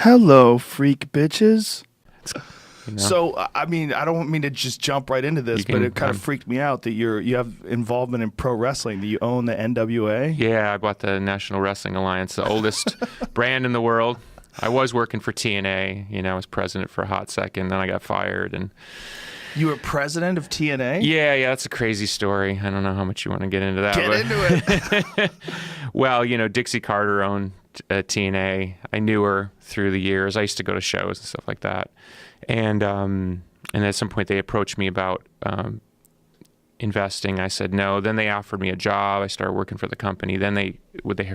Hello, freak bitches. You know? So, I mean, I don't mean to just jump right into this, but it kind of freaked me out that you have involvement in pro wrestling. Do you own the NWA? Yeah, I bought the National Wrestling Alliance, the oldest brand in the world. I was working for TNA, I was president for a hot second, then I got fired. And you were president of TNA? Yeah, that's a crazy story. I don't know how much you want to get into that. Get into it. Well, Dixie Carter owned TNA. I knew her through the years. I used to go to shows and stuff like that. And at some point they approached me about investing. I said no. Then they offered me a job. I started working for the company. Then they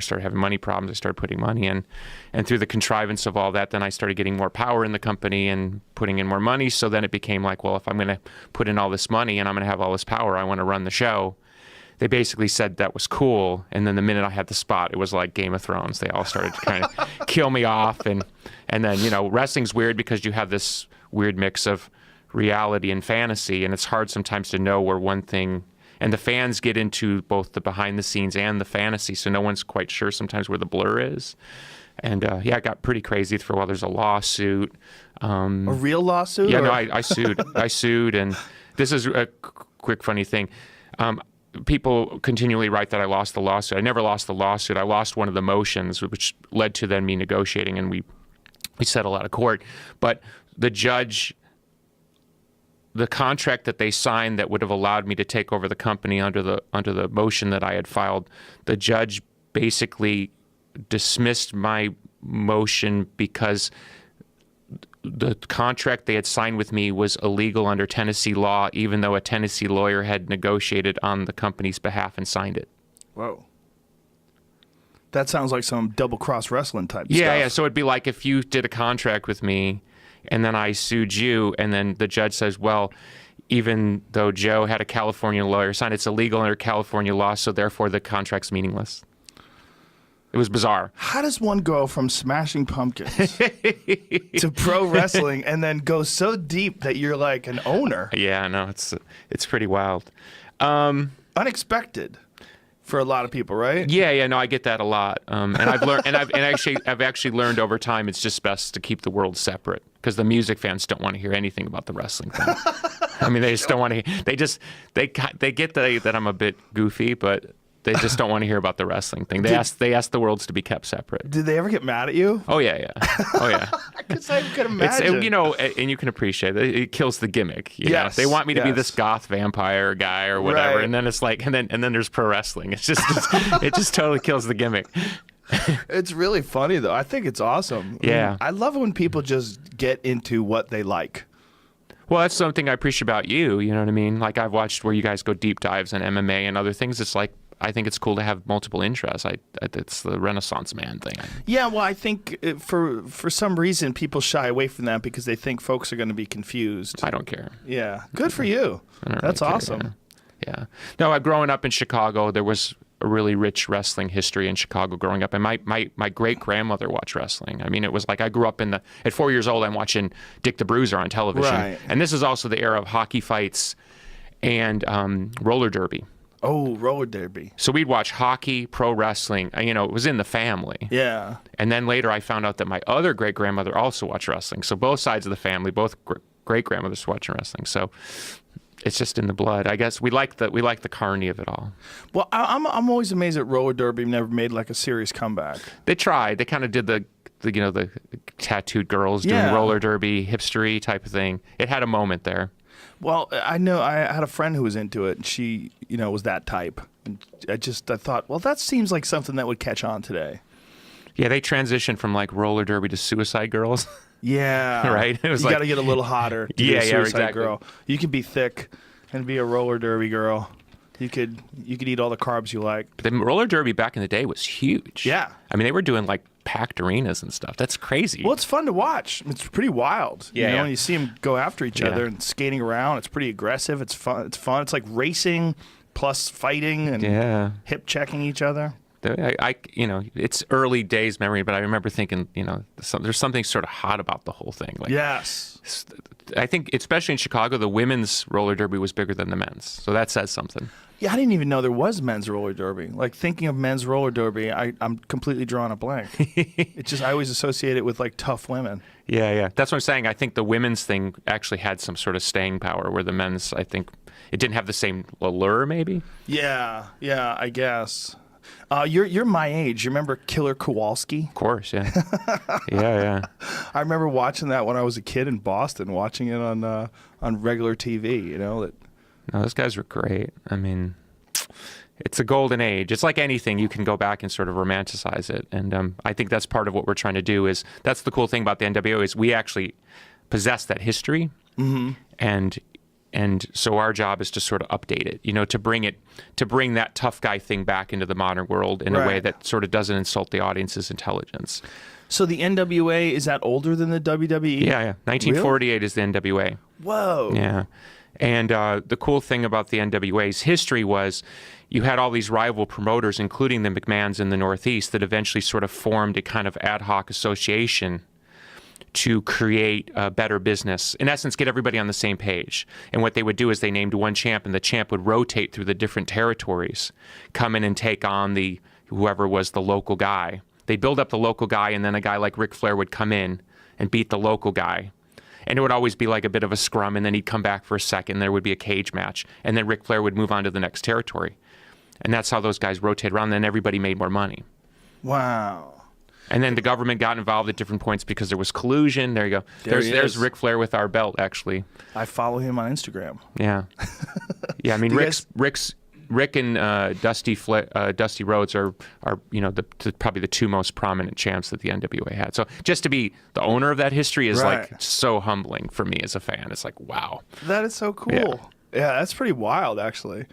started having money problems. I started putting money in. And through the contrivance of all that, then I started getting more power in the company and putting in more money. So then it became like, well, if I'm going to put in all this money and I'm going to have all this power, I want to run the show. They basically said that was cool. And then the minute I had the spot, it was like Game of Thrones. They all started to kind of kill me off. And then, wrestling's weird because you have this weird mix of reality and fantasy, and it's hard sometimes to know where one thing, and the fans get into both the behind the scenes and the fantasy, so no one's quite sure sometimes where the blur is. And it got pretty crazy for a while. There's a lawsuit. A real lawsuit? Yeah, no, I sued. I sued, and this is a quick funny thing. People continually write that I lost the lawsuit. I never lost the lawsuit. I lost one of the motions, which led to then me negotiating, and we settled out of court. But the judge, the contract that they signed that would have allowed me to take over the company under the motion that I had filed, the judge basically dismissed my motion because the contract they had signed with me was illegal under Tennessee law, even though a Tennessee lawyer had negotiated on the company's behalf and signed it. Whoa. That sounds like some double-cross wrestling type stuff. Yeah. So it'd be like if you did a contract with me and then I sued you, and then the judge says, well, even though Joe had a California lawyer sign, it's illegal under California law, so therefore the contract's meaningless. It was bizarre. How does one go from Smashing Pumpkins to pro wrestling and then go so deep that you're like an owner? Yeah, no, it's pretty wild. Unexpected for a lot of people, right? Yeah, no, I get that a lot. And I've learned, I've actually learned over time it's just best to keep the world separate because the music fans don't want to hear anything about the wrestling thing. I mean, they just don't want to. They get that I'm a bit goofy, but they just don't want to hear about the wrestling thing. They ask the worlds to be kept separate. Did they ever get mad at you? Oh yeah. Oh yeah. Because I could imagine. And you can appreciate it. It kills the gimmick. Yes. They want me to be this goth vampire guy or whatever, Right. and then it's like, and then there's pro wrestling. It just totally kills the gimmick. It's really funny though. I think it's awesome. Yeah. I love when people just get into what they like. Well, that's something I appreciate about you. You know what I mean? Like I've watched where you guys go deep dives on MMA and other things. It's like, I think it's cool to have multiple interests. It's the Renaissance man thing. Yeah, well, I think for some reason people shy away from that because they think folks are going to be confused. I don't care. Yeah, good for you. That's really care, awesome. Yeah. No, growing up in Chicago, there was a really rich wrestling history in Chicago growing up. And my great-grandmother watched wrestling. I mean, it was like I grew up at 4 years old, I'm watching Dick the Bruiser on television. Right. And this is also the era of hockey fights and roller derby. Oh, roller derby. So we'd watch hockey, pro wrestling. It was in the family. Yeah. And then later I found out that my other great-grandmother also watched wrestling. So both sides of the family, both great-grandmothers watching wrestling. So it's just in the blood. I guess we like the carny of it all. Well, I'm always amazed that roller derby never made like a serious comeback. They tried. They kind of did the tattooed girls doing roller derby, hipstery type of thing. It had a moment there. Well, I know I had a friend who was into it, and she, was that type. And I thought, well, that seems like something that would catch on today. Yeah, they transitioned from like roller derby to Suicide Girls. Yeah. Right? It was you got to get a little hotter to be a suicide exactly. girl. You can be thick and be a roller derby girl. You could eat all the carbs you like. But the roller derby back in the day was huge. Yeah. I mean, they were doing like packed arenas and stuff. That's crazy. Well, it's fun to watch. It's pretty wild. Yeah. When you see them go after each other and skating around, it's pretty aggressive. It's fun. It's like racing plus fighting and hip checking each other. It's early days memory, but I remember thinking, there's something sort of hot about the whole thing. Like, yes. I think, especially in Chicago, the women's roller derby was bigger than the men's. So that says something. Yeah, I didn't even know there was men's roller derby. Like, thinking of men's roller derby, I'm completely drawing a blank. It's just, I always associate it with, like, tough women. Yeah. That's what I'm saying. I think the women's thing actually had some sort of staying power, where the men's, I think, it didn't have the same allure, maybe? Yeah, I guess. You're my age. You remember Killer Kowalski? Of course, yeah. Yeah. I remember watching that when I was a kid in Boston, watching it on regular TV, you know, that... No, those guys were great. I mean, it's a golden age. It's like anything, you can go back and sort of romanticize it. And I think that's part of what we're trying to do. That's the cool thing about the NWO is we actually possess that history. Mm-hmm. And so our job is to sort of update it, you know, to bring that tough guy thing back into the modern world in a way that sort of doesn't insult the audience's intelligence. So the NWA, is that older than the WWE? Yeah. 1948 really? Is the NWA. Whoa. Yeah. And the cool thing about the NWA's history was you had all these rival promoters, including the McMahons in the Northeast, that eventually sort of formed a kind of ad hoc association to create a better business. In essence, get everybody on the same page. And what they would do is they named one champ, and the champ would rotate through the different territories, come in and take on whoever was the local guy. They'd build up the local guy, and then a guy like Ric Flair would come in and beat the local guy. And it would always be like a bit of a scrum, and then he'd come back for a second, there would be a cage match, and then Ric Flair would move on to the next territory. And that's how those guys rotated around, and then everybody made more money. Wow. And then the government got involved at different points because there was collusion. There you go. There's Ric Flair with our belt, actually. I follow him on Instagram. Yeah. Yeah, I mean, Rick and Dusty Rhodes are you know, probably the two most prominent champs that the NWA had. So just to be the owner of that history is like so humbling for me as a fan. It's like, wow. That is so cool. Yeah, that's pretty wild, actually.